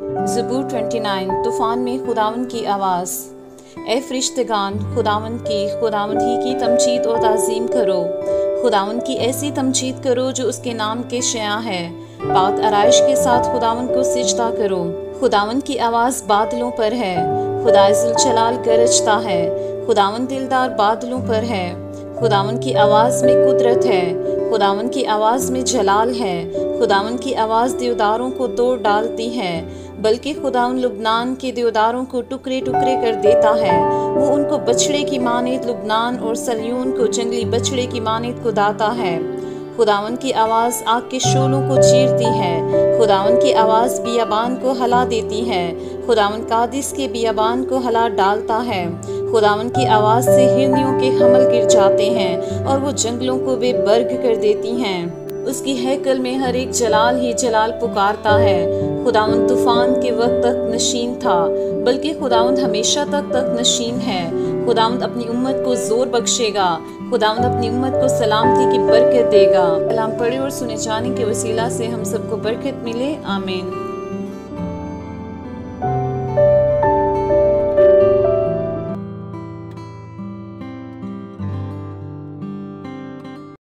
ज़बूर 29। तूफ़ान में खुदावन की आवाज़। ए फरिश्तेगान, खुदावन ही की तमजीद और ताज़ीम करो। खुदावन की ऐसी तमजीद करो जो उसके नाम के शया है। पाक आराइश के साथ खुदावन को सिजदा करो। खुदावन की आवाज़ बादलों पर है। खुदाए ज़ुल जलाल गरजता है। खुदावन दिलदार बादलों पर है। खुदावन की आवाज़ में कुदरत है। खुदावन की आवाज़ में जलाल है। खुदावन की आवाज़ देवदारों को तोड़ डालती है, बल्कि खुदावन लुबनान के देवदारों को टुकड़े टुकड़े कर देता है। वो उनको बछड़े की मानित लुबनान और सल्यून को जंगली बछड़े की मानित कुदाता है। खुदावन की आवाज़ आग के शोलों को चीरती है। खुदावन की आवाज़ बियाबान को हला देती है। खुदावन कादिस के बियाबान को हला डालता है। खुदावन की आवाज़ से हिरनियों के हमल गिर जाते हैं और वो जंगलों को बेबर्ग कर देती हैं। उसकी हैकल में हर एक जलाल ही जलाल पुकारता है। खुदावन तूफ़ान के वक्त तक नशीन था, बल्कि खुदावंद हमेशा तक नशीन है। खुदावंद अपनी उम्मत को जोर बख्शेगा। खुदावंद अपनी उम्मत को सलामती की बरकत देगा। कलाम पढ़े और सुने जाने के वसीला से हम सबको बरकत मिले। आमीन।